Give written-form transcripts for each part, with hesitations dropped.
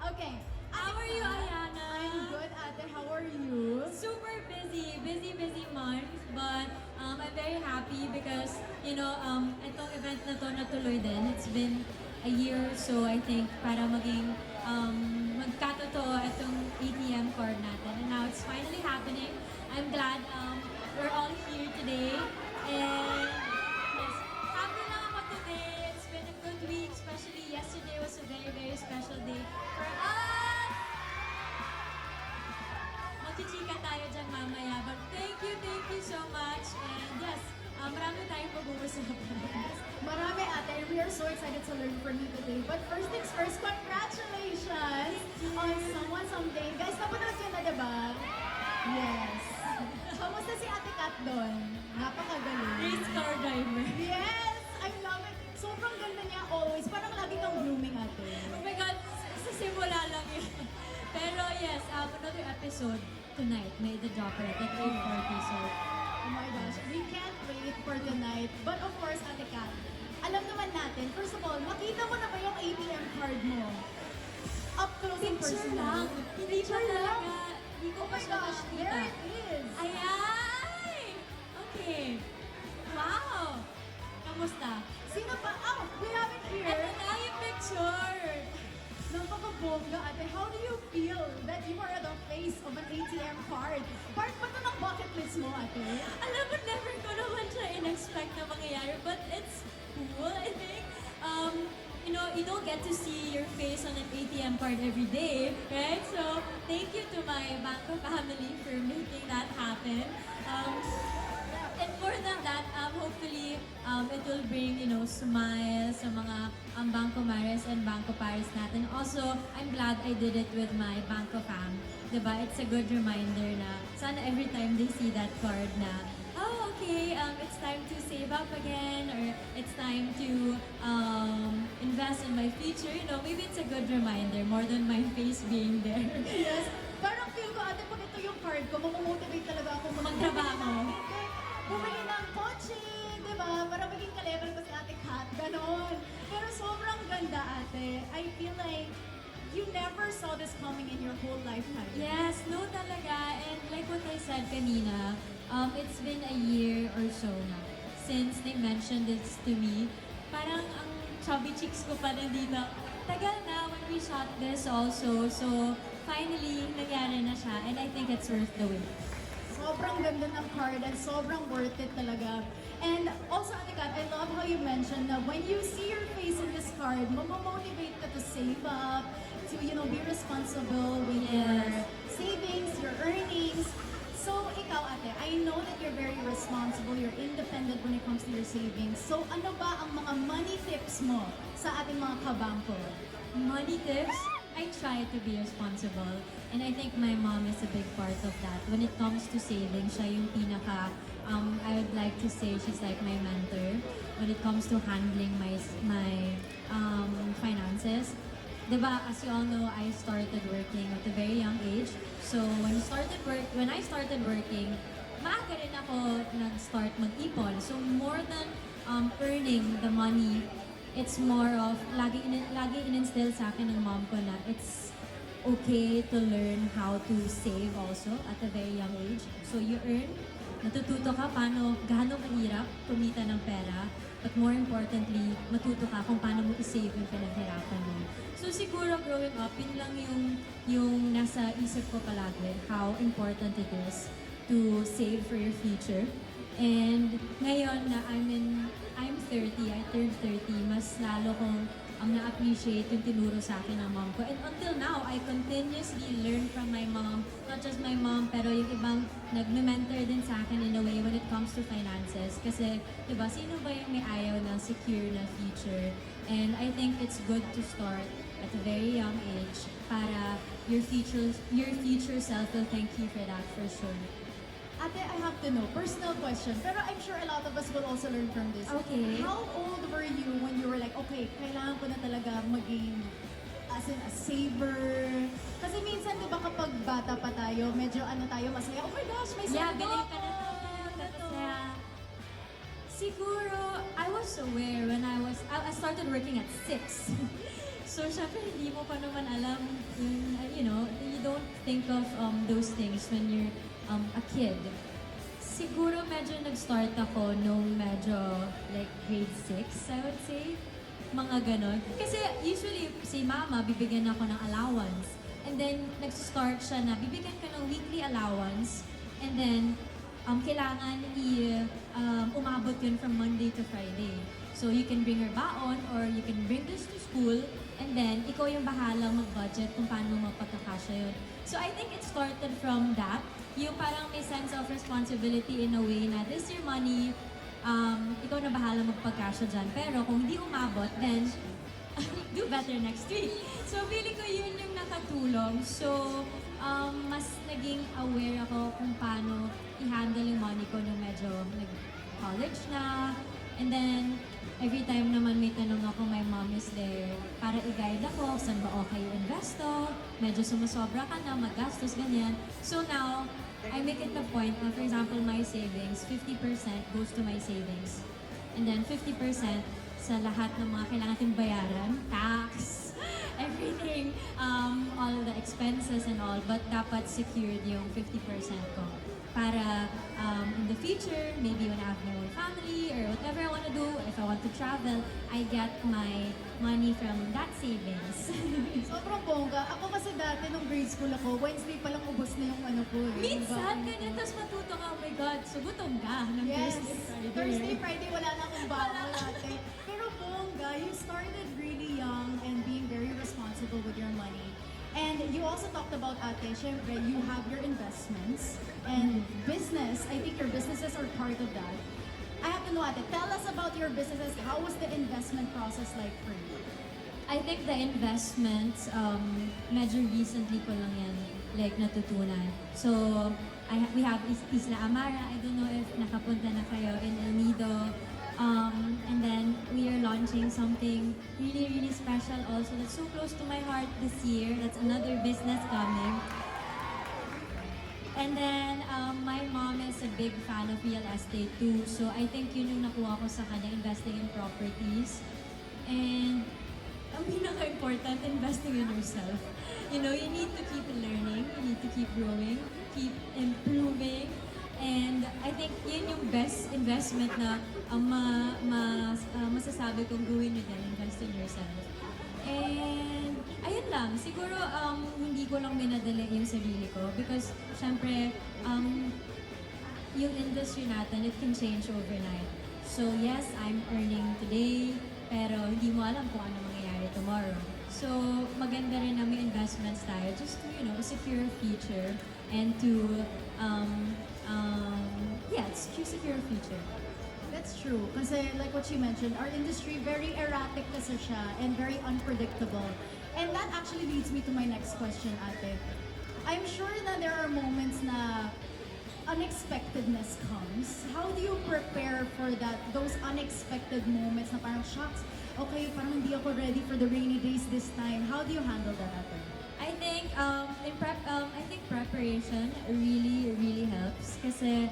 Okay. How are you, Ayana? I'm good, ate. How are you? Super busy month, but I'm very happy because, itong event na to natuloy din. It's been a year or so, I think, para magkatotoo itong ATM card natin. And now it's finally happening. I'm glad we're all here today. And yes, happy lang ako today. It's been a good week, especially yesterday was a very special day for us. Magchichika tayo dyan mamaya. But thank you so much. And yes, marami tayong pag-uusapan. Yes, marami ate. And we are so excited to learn from you today. But first things first, congratulations on Someone Someday. Guys, napanood yun na, diba? Yes. Kamusta si Ate Kat doon? Napakagaling. Race car driver. Yes! I love it. Sobrang ganda niya always. Parang lagi kang blooming ate. Oh my God, sa simula lang yun. Pero yes, another episode tonight. May the dropper at 8:40. So, Oh my gosh, we can't wait for tonight. But of course, Ate Kat, alam naman natin, first of all, makita mo na ba yung ATM card mo? Up close and picture personal. lang. Hindi pa talaga. Hindi ko Oh pa my siya gosh, nakikita. there it is. Ayan! Okay. Wow! Kamusta? Sino pa? Oh, we have it Ito here. na yung picture! Napakabongga, ate. How do you feel that you are the face of an ATM card? Part ba ito ng bucket list mo, ate? Alam mo, never ko naman siya in-expect na mangyayari, but it's cool, I think. You don't get to see your face on an ATM card every day, right? So, thank you to my Banco family for making that happen. And more than that, hopefully, it will bring, smiles sa mga Banco Mares and Banco Pares natin. Also, I'm glad I did it with my Banco fam. Diba? It's a good reminder na sana every time they see that card na, oh, okay, it's time to save up again, or it's time to invest in my future. Maybe it's a good reminder more than my face being there. Yes. Parang feel ko, ate, pag ito yung card ko, mamomotivate talaga ako Magtrabaho. Bumili ng kotse, di ba? Para maging ka-level ko si Ate Kat, ganon. Pero sobrang ganda, ate. I feel like you never saw this coming in your whole lifetime. Yes, no talaga. And like what I said kanina, it's been a year or so na since they mentioned this to me. Parang ang chubby cheeks ko pa nandito. Tagal na when we shot this also. So finally, nangyari na siya. And I think it's worth the wait. Sobrang ganda ng card and sobrang worth it talaga. And also, Ate Kat, I love how you mentioned na when you see your face in this card, mamomotivate ka to save up, to, be responsible with your savings, your earnings. So, ikaw, ate, I know that you're very responsible, you're independent when it comes to your savings. So, ano ba ang mga money tips mo sa ating mga kabangko? Money tips, I try to be responsible. And I think my mom is a big part of that. When it comes to saving, siya yung pinaka, I would like to say she's like my mentor when it comes to handling my finances. Diba, as you all know, I started working at a very young age. So when I started working, maaga rin ako nag-start mag-ipon. So more than earning the money, it's more of lagi in-instill sa akin ng mom ko na it's okay to learn how to save also at a very young age. So you earn, natututo ka gaano kahirap kumita ng pera, but more importantly, matuto ka kung paano mo i-save yung pinaghirapan mo. So siguro growing up, yun lang yung nasa isip ko palagi, how important it is to save for your future. And ngayon na I'm 30, I turned 30, mas lalo kong na-appreciate yung tinuro sa akin ng mom ko. And until now, I continuously learn from my mom. Not just my mom, pero yung ibang nag-mentor din sa akin in a way when it comes to finances. Kasi, diba, sino ba yung may ayaw ng secure na future? And I think it's good to start at a very young age para your future self will thank you for that for sure. Ate, I have to know, personal question, pero I'm sure a lot of us will also learn from this. Okay. How old were you when you were like, okay, kailangan ko na talaga maging as in a saver? Kasi minsan, di ba kapag bata pa tayo, medyo tayo masaya, oh my gosh, may Yeah, sweldo bilhin ka na ako, to. ganito. Yeah. Siguro, I was aware when I started working at 6. So, syempre, hindi mo pa naman alam yung, you don't think of those things when you're a kid. Siguro medyo nag-start ako nung medyo like grade 6, I would say. Mga ganon. Kasi usually, si mama, bibigyan ako ng allowance. And then, nag-start siya na bibigyan ka ng weekly allowance. And then, kailangan umabot yun from Monday to Friday. So, you can bring your baon or you can bring this to school. And then, ikaw yung bahala mag-budget kung paano mapagkakasya yun. So, I think it started from that. Yung parang may sense of responsibility in a way na this is your money, ikaw na bahala magpagkasya dyan. Pero kung hindi umabot, then do better next week. So, feeling ko yun yung nakatulong. So, mas naging aware ako kung paano i-handle yung money ko nung medyo nag-college na. And then, every time naman may tanong ako, my mom is there para i-guide ako, saan ba okay yung investo, medyo sumusobra ka na, magastos, ganyan. So now, I make it a point na, for example, my savings, 50% goes to my savings. And then 50% sa lahat ng mga kailangan natin bayaran, tax, everything, all the expenses and all, but dapat secured yung 50% ko. Para in the future, maybe when I have my own family or whatever I want to do, if I want to travel, I get my money from that savings. Sobrang bongga. Ako kasi dati nung grade school ako, Wednesday pa lang ubos na yung ano ko. Minsan, ganyan, tapos matuto ka, oh my God, so gutom ka ng Yes. Thursday, Friday. Thursday, Friday, wala na akong baon dati. Pero bongga, you started really young and being very responsible with your money. And you also talked about, ate, syempre, you have your investments and business. I think your businesses are part of that. I have to know, ate, tell us about your businesses. How was the investment process like for you? I think the investments, medyo recently ko lang yan, like, natutunan. So, we have Isla Amara. I don't know if nakapunta na kayo in El Nido. And then we are launching something really, really special also that's so close to my heart this year. That's another business coming. And then, my mom is a big fan of real estate too. So I think yun yung nakuha ko sa kanya, investing in properties. And ang pinaka-important, investing in yourself. You know, you need to keep learning, you need to keep growing, keep improving. And I think yun yung best investment na masasabi kong gawin nyo din, invest in yourself. And ayun lang, siguro hindi ko lang minadala yung sarili ko because syempre yung industry natin, it can change overnight. So yes, I'm earning today, pero hindi mo alam kung ano mangyayari tomorrow. So maganda rin na may investments tayo just to, secure a future and to secure a future. That's true. Kasi like what she mentioned, our industry very erratic kasi siya and very unpredictable. And that actually leads me to my next question, ate. I'm sure that there are moments na unexpectedness comes. How do you prepare for those unexpected moments na parang shocks? Okay, parang hindi ako ready for the rainy days this time. How do you handle that, ate? I think I think preparation really, really helps kasi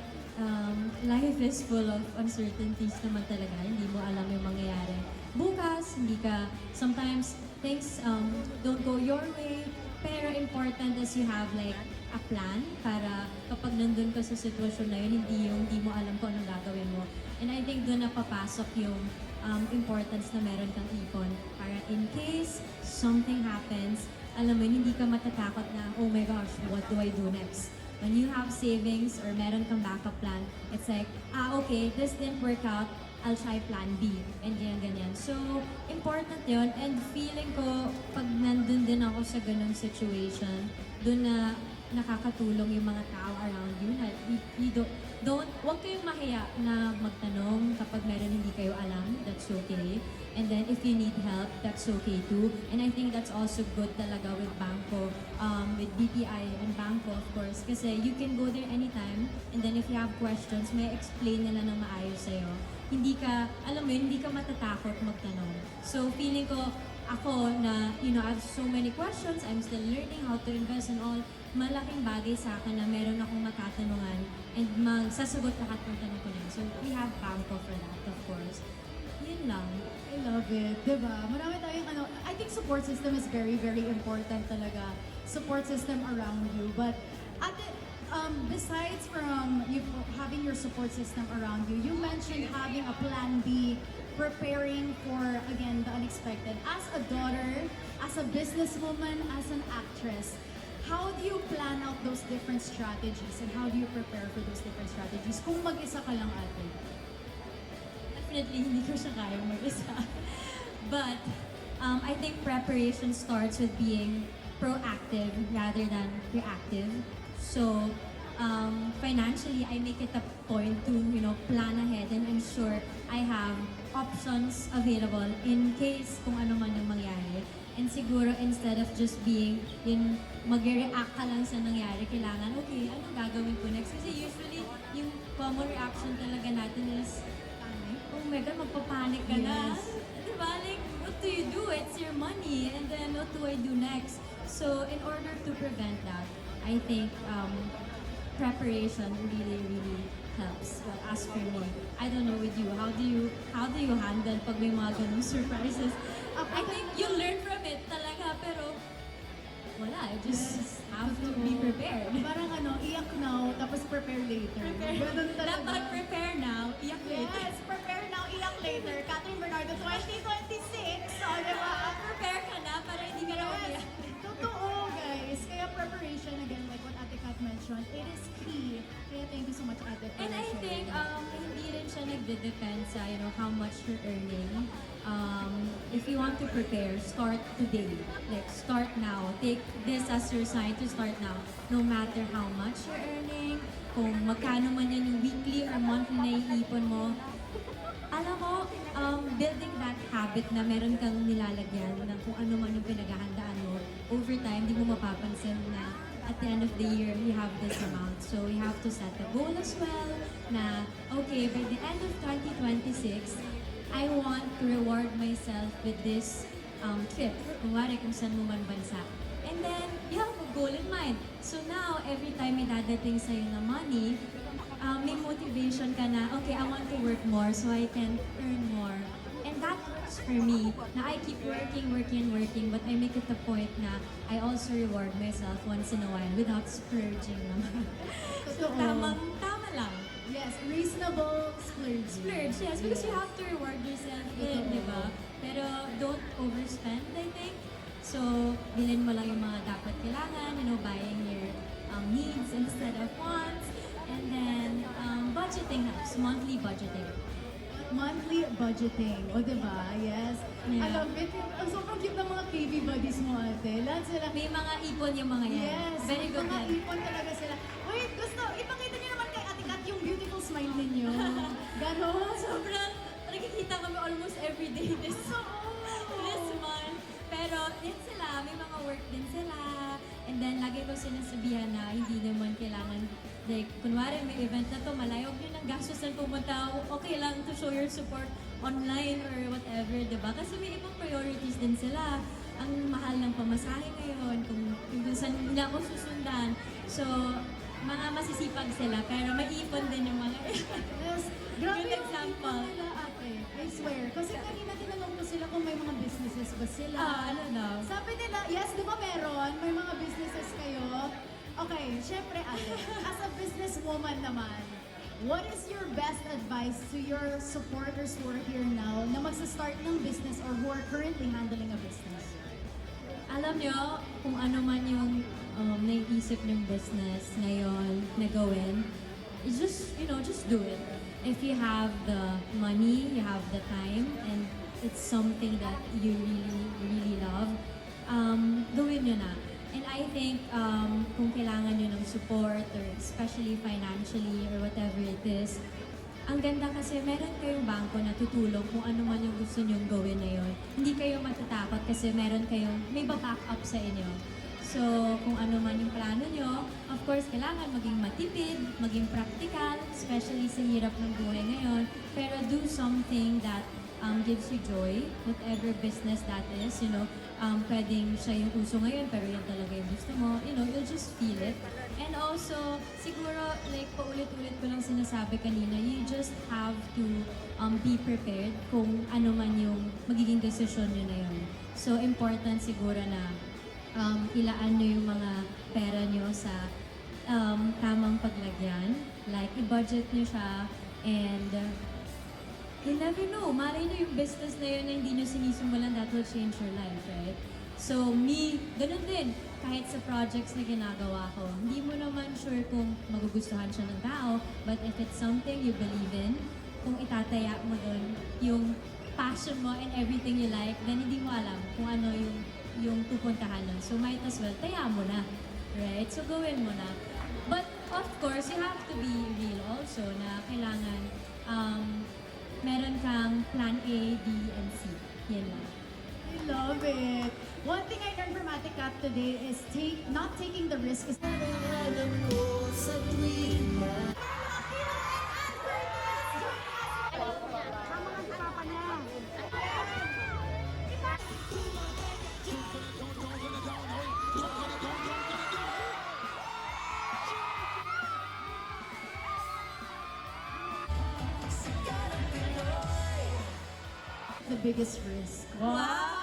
life is full of uncertainties naman talaga. Hindi mo alam yung mangyayari. Bukas, sometimes things don't go your way, pero important is you have like a plan para kapag nandun ka sa sitwasyon na yun, hindi mo alam kung anong gagawin mo. And I think doon napapasok yung importance na meron kang ipon para in case something happens, alam mo, hindi ka matatakot na, oh my gosh, what do I do next? When you have savings or meron kang backup plan, it's like, okay, this didn't work out, I'll try plan B, and ganyan. So, important yun, and feeling ko, pag nandun din ako sa ganung situation, dun na nakakatulong yung mga tao around you, na huwag kayong mahiya na magtanong kapag meron hindi kayo alam, that's okay. And then if you need help, that's okay too. And I think that's also good talaga with Bangko, with BPI and Bangko of course. Kasi you can go there anytime and then if you have questions, may explain nila ng maayos sa'yo. Hindi ka, alam mo yun, hindi ka matatakot magtanong. So feeling ko, ako na, I have so many questions, I'm still learning how to invest and all, malaking bagay sa akin na meron akong matatanungan and magsasagot lahat ng tanong ko na. So we have Bangko for that, of course. Yun lang. I love it, diba? Marami tayong I think support support system is very, very important talaga. Support system around you. But besides from you having your support system around you, you mentioned having a plan B, preparing for, again, the unexpected. As a daughter, as a businesswoman, as an actress, how do you plan out those different strategies and how do you prepare for those different strategies kung mag-isa ka lang, ate? Definitely, hindi ko siya kaya mag-isa. But, I think preparation starts with being proactive rather than reactive. So, financially, I make it a point to, plan ahead and ensure I have options available in case kung ano man yung mangyari. And siguro, instead of just being, mag-react ka lang sa nangyari, kailangan, okay, ano gagawin ko next? Kasi usually, yung common reaction talaga natin is, oh my God, magpapanik ka na. Yes. Diba? Like, what do you do? It's your money. And then, what do I do next? So, in order to prevent that, I think preparation really, really helps. Well, as for me, I don't know with you, how do you handle pag may mga ganung surprises? I think you learn from it talaga, pero wala, I just have to be prepared. Parang iyak now, tapos prepare later. Ganun talaga. Dapat prepare now, iyak later. Yes, prepare now, iyak later. Catherine Bernardo 2026. So, diba? Prepare ka na para hindi ka na umiyak. Totoo, guys. Kaya preparation, again, like what Ate Kat mentioned, it is key. Kaya thank you so much, Ate, for And I sharing. think hindi rin siya nagde-depend sa how much you're earning. If you want to prepare, start today. Like, start now. Take this as your sign to start now. No matter how much you're earning, kung magkano man yan yung weekly or monthly na iipon mo, alam mo, building that habit na meron kang nilalagyan na kung ano man yung pinaghahandaan mo, over time, di mo mapapansin na at the end of the year, you have this amount. So, you have to set a goal as well na, okay, by the end of 2026, I want to reward myself with this trip. Kunwari kung saan mo man bansa. And then, you have a goal in mind. So now, every time may dadating sa'yo na money, may motivation ka na, okay, I want to work more so I can earn more. And that works for me, na I keep working, but I make it a point na I also reward myself once in a while without splurging naman. So, Totoo. tama lang. Yes, reasonable splurge. Splurge, yes, because you have to reward yourself din, Totoo. di ba? Pero don't overspend, I think. So, bilhin mo lang yung mga dapat kailangan, buying your needs instead of wants. And then, budgeting helps, monthly budgeting. Monthly budgeting. O, diba? Yes. Yeah. I love it. Ang sobrang cute ng mga KB buddies mo, ate. Lahat sila. May mga ipon yung mga yan. Yes. Very good Mga yan. ipon talaga sila. Wait, gusto, ipakita niyo naman kay Ate Kat yung beautiful smile ninyo. Ganon. Sobrang, nakikita kami almost every day this month. Pero, yan sila, may mga work din sila. And then, lagi ko sinasabihan na hindi naman kailangan, like, kunwari may event na to, malayo, huwag nyo ng gastusan pumunta, okay lang to show your support online or whatever, diba? Kasi may ibang priorities din sila. Ang mahal ng pamasahe ngayon, kung saan nila ako susundan. So, mga masisipag sila, pero maiipon din yung mga Yes. Grabe Good yung example. ipon nila, ate. I swear. Kasi kanina tinanong ko sila kung may mga businesses ba sila. ano daw? Sabi nila, yes, di ba meron? May mga businesses kayo. Okay, syempre ate, as a businesswoman naman, what is your best advice to your supporters who are here now na magsa-start ng business or who are currently handling a business? Alam nyo, kung ano man yung naiisip ng business ngayon na gawin, it's just, just do it. If you have the money, you have the time, and it's something that you really, really love, gawin nyo na. And I think kung kailangan nyo ng support, or especially financially, or whatever it is, ang ganda kasi meron kayong bangko na tutulong kung ano man yung gusto nyong gawin na yun. Hindi kayo matatakot kasi may back up sa inyo. So, kung ano man yung plano nyo, of course, kailangan maging matipid, maging practical, especially sa hirap ng buhay ngayon. Pero do something that gives you joy, whatever business that is, pwedeng siya yung uso ngayon, pero yan talaga yung gusto mo, you'll just feel it. And also, siguro, like, paulit-ulit ko lang sinasabi kanina, you just have to be prepared kung ano man yung magiging desisyon nyo na yun. So, important siguro na ilaan nyo yung mga pera nyo sa tamang paglagyan. Like, i-budget nyo siya and you never know, malay na yung business na yun na hindi nyo sinisimulan, that will change your life, right? So, ganun din, kahit sa projects na ginagawa ko, hindi mo naman sure kung magugustuhan siya ng tao, but if it's something you believe in, kung itataya mo dun yung passion mo and everything you like, then hindi mo alam kung ano yung pupuntahan nun. So, might as well, taya mo na, right? So, gawin mo na. But, of course, you have to be real also na kailangan, meron kang plan A, B, and C. Yan lang. I love it. One thing I learned from Ate Kat today is not taking the risk is the biggest risk. Wow!